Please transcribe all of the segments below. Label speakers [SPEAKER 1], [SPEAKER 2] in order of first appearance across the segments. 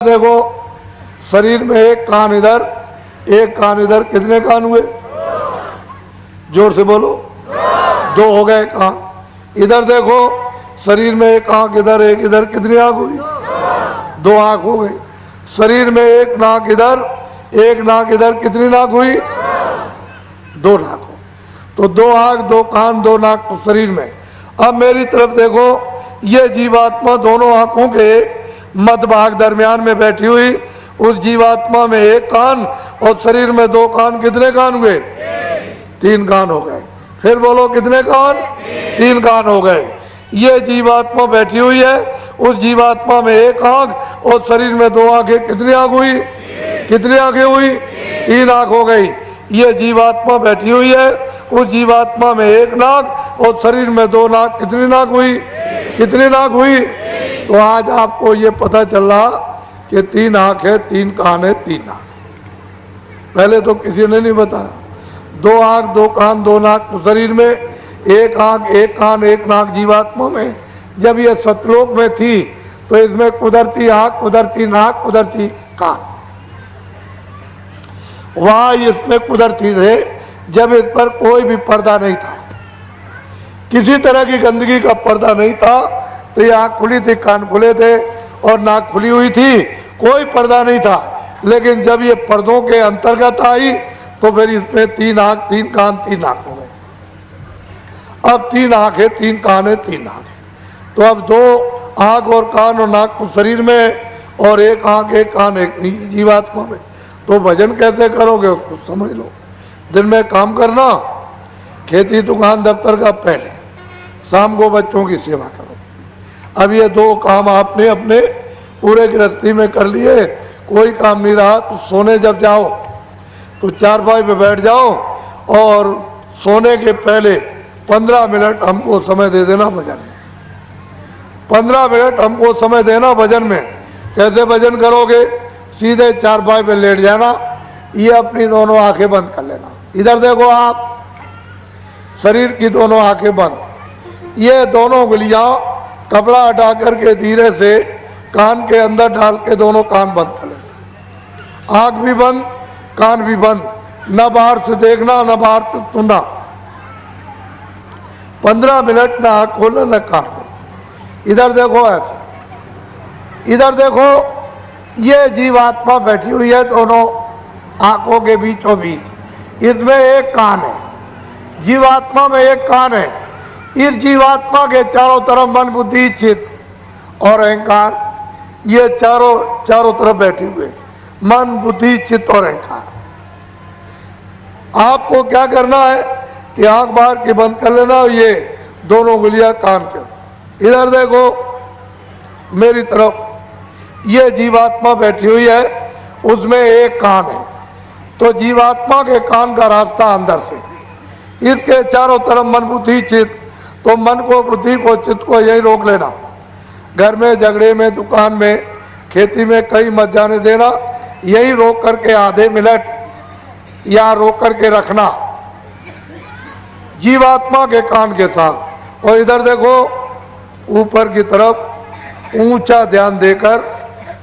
[SPEAKER 1] देखो शरीर में एक कान इधर एक कान इधर, कितने कान हुए? जोर से बोलो। दो हो गए कान। इधर देखो शरीर में एक आंख इधर एक इधर, कितनी आंख हुई? दो आंख हो गई। शरीर में एक नाक इधर एक नाक इधर, कितनी नाक हुई? दो नाक हो। तो दो आंख दो कान दो नाक शरीर में। अब मेरी तरफ देखो, ये जीवात्मा दोनों आंखों के मध्य भाग दरमियान में बैठी हुई, उस जीवात्मा में एक कान और शरीर में दो कान, कितने कान हुए? तीन कान हो गए। फिर बोलो कितने कान? तीन कान हो गए। ये जीवात्मा बैठी हुई है, उस जीवात्मा में एक आंख और शरीर में दो आंखें, कितनी आंख हुई? कितनी आंखें हुई? तीन आंख हो गई। ये जीवात्मा बैठी हुई है, उस जीवात्मा में एक नाक और शरीर में दो नाक, कितनी नाक हुई? कितनी नाक हुई? तो आज आपको ये पता चल रहा कि तीन आंख है तीन कान है तीन नाक। पहले तो किसी ने नहीं बताया। दो आंख दो कान दो नाक शरीर में, एक आंख एक कान एक नाक जीवात्मा में। जब ये सतलोक में थी तो इसमें कुदरती आंख कुदरती नाक कुदरती कान, वहां इसमें कुदरती थे जब इस पर कोई भी पर्दा नहीं था, किसी तरह की गंदगी का पर्दा नहीं था। तो ये आंख खुली थी कान खुले थे और नाक खुली हुई थी, कोई पर्दा नहीं था। लेकिन जब ये पर्दों के अंतर्गत आई तो फिर इसमें तीन आंख तीन कान तीन नाक हो गए। अब तीन आंख है तीन कान है तीन नाक है। तो अब दो आंख और कान और नाक को शरीर में और एक आंख एक कान एक जीवात्मा में। तो भजन कैसे करोगे उसको समझ लो। दिन में काम करना, खेती दुकान दफ्तर का पहले, शाम को बच्चों की सेवा करो। अब ये दो काम आपने अपने पूरे गृहस्थी में कर लिए, कोई काम नहीं रहा तो सोने जब जाओ तो चारपाई पे बैठ जाओ और सोने के पहले 15 मिनट हमको समय दे देना भजन में। 15 मिनट हमको समय देना भजन में। कैसे भजन करोगे? सीधे चारपाई पे लेट जाना, ये अपनी दोनों आंखें बंद कर लेना। इधर देखो आप, शरीर की दोनों आंखें बंद, ये दोनों उंगलियां कपड़ा हटा करके धीरे से कान के अंदर डाल के दोनों कान बंद कर लेना। आंख भी बंद कान भी बंद, न बाहर से देखना न बाहर से सुनना। 15 मिनट न आंख खोलो न कान खोलो। इधर देखो ऐसे, इधर देखो ये जीवात्मा बैठी हुई है दोनों आंखों के बीचों बीच, इसमें एक कान है, जीवात्मा में एक कान है। इस जीवात्मा के चारों तरफ मन बुद्धि चित्त और अहंकार, ये चारों तरफ बैठे हुए मन बुद्धि चित्त और अहंकार। आपको क्या करना है कि आंख बाहर की बंद कर लेना, ये दोनों उंगलियां कान के। इधर देखो मेरी तरफ, ये जीवात्मा बैठी हुई है, उसमें एक कान है। तो जीवात्मा के कान का रास्ता अंदर से, इसके चारों तरफ मन बुद्धि चित्त। तो मन को बुद्धि को चित्त को यही रोक लेना। घर में झगड़े में दुकान में खेती में कहीं मत जाने देना, यही रोक करके आधे मिनट या रोक करके रखना जीवात्मा के कान के साथ। और इधर देखो ऊपर की तरफ ऊंचा ध्यान देकर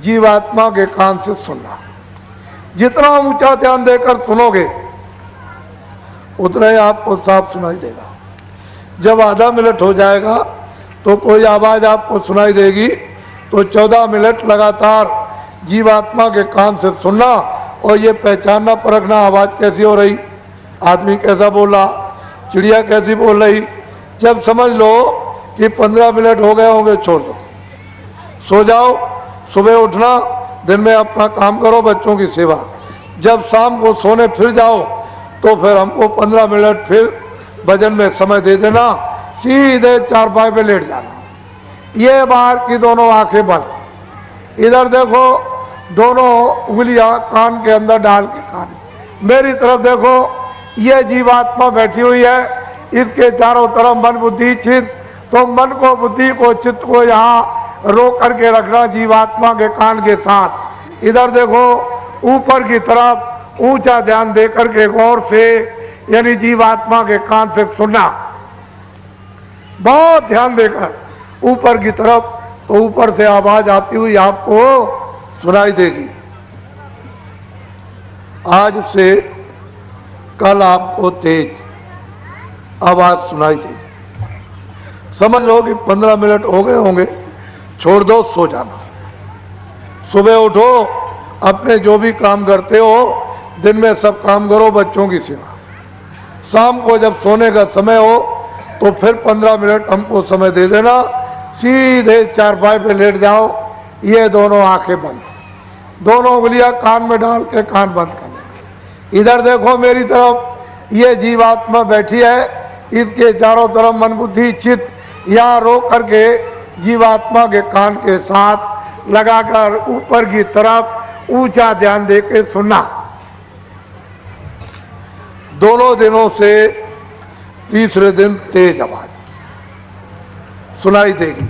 [SPEAKER 1] जीवात्मा के कान से सुनना। जितना ऊंचा ध्यान देकर सुनोगे उतना ही आपको साफ सुनाई देगा। जब आधा मिनट हो जाएगा तो कोई आवाज आपको सुनाई देगी, तो 14 मिनट लगातार जीवात्मा के कान से सुनना और ये पहचानना परखना आवाज कैसी हो रही, आदमी कैसा बोला, चिड़िया कैसी बोल रही। जब समझ लो कि 15 मिनट हो गए होंगे, छोड़ दो, सो जाओ। सुबह उठना, दिन में अपना काम करो, बच्चों की सेवा। जब शाम को सोने फिर जाओ तो फिर हमको 15 मिनट फिर भजन में समय दे देना, सीधे चारपाई पे लेट जाना। ये बाहर की दोनों आंखें बंद। इधर देखो दोनों उंगलियां कान के अंदर डाल के कान। मेरी तरफ देखो, ये जीवात्मा बैठी हुई है, इसके चारों तरफ मन बुद्धि चित्त। तो मन को बुद्धि को चित्त को यहाँ रोक करके रखना जीवात्मा के कान के साथ। इधर देखो ऊपर की तरफ ऊंचा ध्यान दे करके गौर से, यानी जीवात्मा के कान से सुनना, बहुत ध्यान देकर ऊपर की तरफ। तो ऊपर से आवाज आती हुई आपको सुनाई देगी। आज से कल आपको तेज आवाज सुनाई देगी। समझ लो कि 15 मिनट हो गए होंगे, छोड़ दो, सो जाना। सुबह उठो, अपने जो भी काम करते हो दिन में सब काम करो, बच्चों की सेवा। शाम को जब सोने का समय हो तो फिर 15 मिनट हमको समय दे देना, सीधे चारपाई पे लेट जाओ, ये दोनों आंखें बंद, दोनों उंगलियां कान में डाल के कान बंद कर लेना। इधर देखो मेरी तरफ, ये जीवात्मा बैठी है, इसके चारों तरफ मन बुद्धि चित्त यहाँ रोक करके जीवात्मा के कान के साथ लगाकर ऊपर की तरफ ऊंचा ध्यान देके सुनना। दोनों दिनों से तीसरे दिन तेज आवाज सुनाई देगी।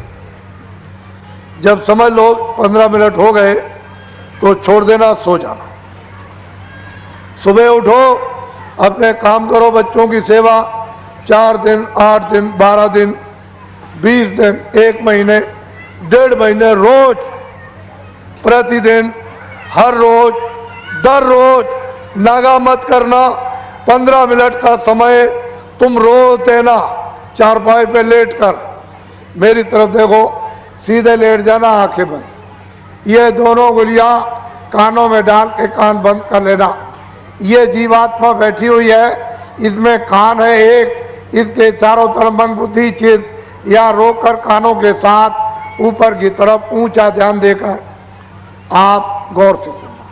[SPEAKER 1] जब समझ लो 15 मिनट हो गए तो छोड़ देना, सो जाना। सुबह उठो, अपने काम करो, बच्चों की सेवा। 4 दिन, 8 दिन, 12 दिन, 20 दिन, 1 महीने, 1.5 महीने, रोज, प्रतिदिन, हर रोज, दर रोज नागा मत करना। 15 मिनट का समय तुम रोज देना। चारपाई पे लेट कर मेरी तरफ देखो, सीधे लेट जाना, आंखें बंद। ये दोनों उंगलियां कानों में डाल के कान बंद कर लेना। ये जीवात्मा बैठी हुई है, इसमें कान है एक, इसके चारों तरफ मन बुद्धि चित्त या रोककर कानों के साथ ऊपर की तरफ ऊंचा ध्यान देकर आप गौर से सुनना।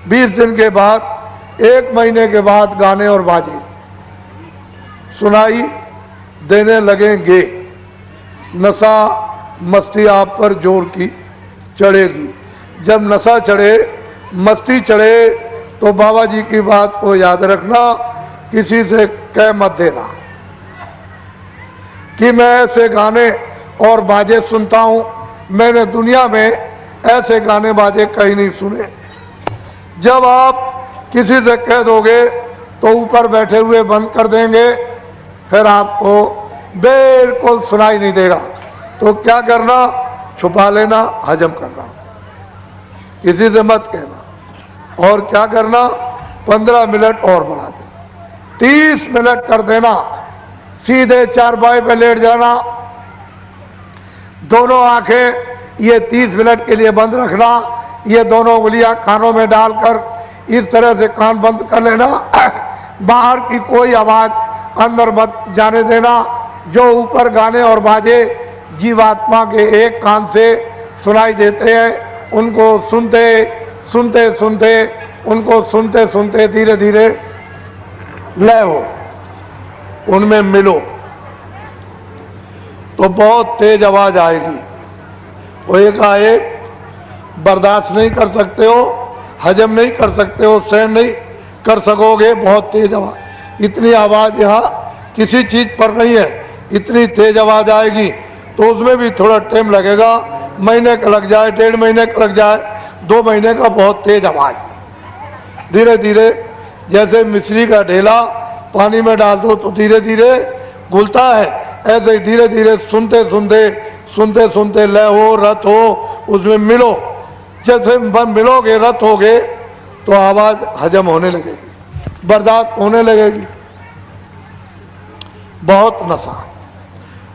[SPEAKER 1] 20 दिन के बाद, 1 महीने के बाद गाने और बाजे सुनाई देने लगेंगे। नशा मस्ती आप पर जोर की चढ़ेगी। जब नशा चढ़े, मस्ती चढ़े, तो बाबा जी की बात को याद रखना, किसी से कह मत देना कि मैं ऐसे गाने और बाजे सुनता हूं। मैंने दुनिया में ऐसे गाने बाजे कहीं नहीं सुने। जब आप किसी से कह दोगे तो ऊपर बैठे हुए बंद कर देंगे, फिर आपको बिल्कुल सुनाई नहीं देगा। तो क्या करना, छुपा लेना, हजम करना, किसी से मत कहना। और क्या करना, 15 मिनट और बढ़ा देना, 30 मिनट कर देना। सीधे चारपाई पे लेट जाना, दोनों आंखें ये 30 मिनट के लिए बंद रखना। ये दोनों उंगलियां कानों में डालकर इस तरह से कान बंद कर लेना। बाहर की कोई आवाज अंदर मत जाने देना। जो ऊपर गाने और बाजे जीवात्मा के एक कान से सुनाई देते हैं, उनको सुनते सुनते सुनते उनको सुनते सुनते धीरे धीरे लय हो, उनमें मिलो, तो बहुत तेज आवाज आएगी। वो एकाएक बर्दाश्त नहीं कर सकते हो, हजम नहीं कर सकते हो, सहन नहीं कर सकोगे, बहुत तेज आवाज। इतनी आवाज यहाँ किसी चीज पर नहीं है, इतनी तेज आवाज आएगी। तो उसमें भी थोड़ा टाइम लगेगा, महीने का लग जाए, 1.5 महीने का लग जाए, 2 महीने का, बहुत तेज आवाज। धीरे धीरे जैसे मिश्री का ढेला पानी में डाल दो तो धीरे धीरे घुलता है, ऐसे ही धीरे धीरे सुनते सुनते सुनते सुनते लय हो, रत हो, उसमें मिलो। जैसे मिलोगे, रत होगे, तो आवाज हजम होने लगेगी, बर्दाश्त होने लगेगी। बहुत नशा,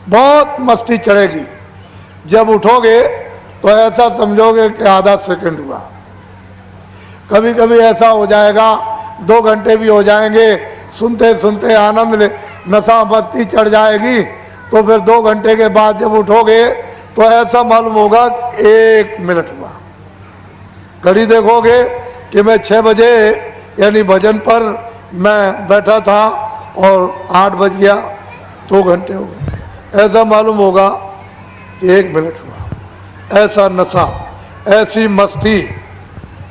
[SPEAKER 1] बहुत मस्ती चढ़ेगी। जब उठोगे तो ऐसा समझोगे कि आधा सेकंड हुआ। कभी कभी ऐसा हो जाएगा 2 घंटे भी हो जाएंगे, सुनते सुनते आनंद ले, नशा मस्ती चढ़ जाएगी। तो फिर 2 घंटे के बाद जब उठोगे तो ऐसा मालूम होगा 1 मिनट हुआ। घड़ी देखोगे कि मैं 6 बजे यानी भजन पर मैं बैठा था और 8 बज गया, 2 घंटे हो गए। ऐसा मालूम होगा 1 मिनट हुआ। ऐसा नशा, ऐसी मस्ती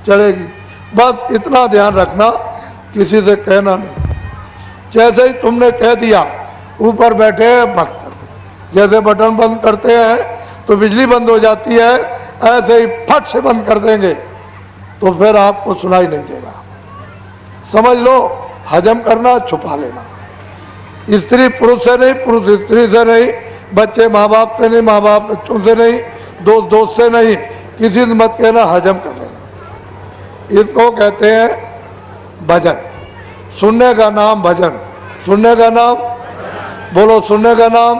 [SPEAKER 1] चढ़ेगी। बस इतना ध्यान रखना, किसी से कहना नहीं। जैसे ही तुमने कह दिया, ऊपर बैठे बंद कर दो। जैसे बटन बंद करते हैं तो बिजली बंद हो जाती है, ऐसे ही फट से बंद कर देंगे तो फिर आपको सुनाई नहीं देगा। समझ लो, हजम करना, छुपा लेना। स्त्री पुरुष से नहीं, पुरुष स्त्री से नहीं, बच्चे माँ बाप से नहीं, माँ बाप बच्चों से नहीं, दोस्त दोस्त से नहीं, किसी से मत कहना हजम कर लेना। इसको कहते हैं भजन। सुनने का नाम भजन, सुनने का नाम बोलो, सुनने का नाम,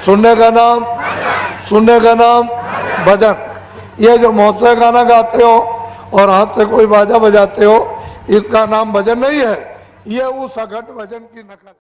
[SPEAKER 1] सुनने का नाम, सुनने का नाम भजन। ये जो महोत्सव गाना गाते हो और हाथ से कोई बाजा बजाते हो, इसका नाम भजन नहीं है, ये उस अघट भजन की नकल।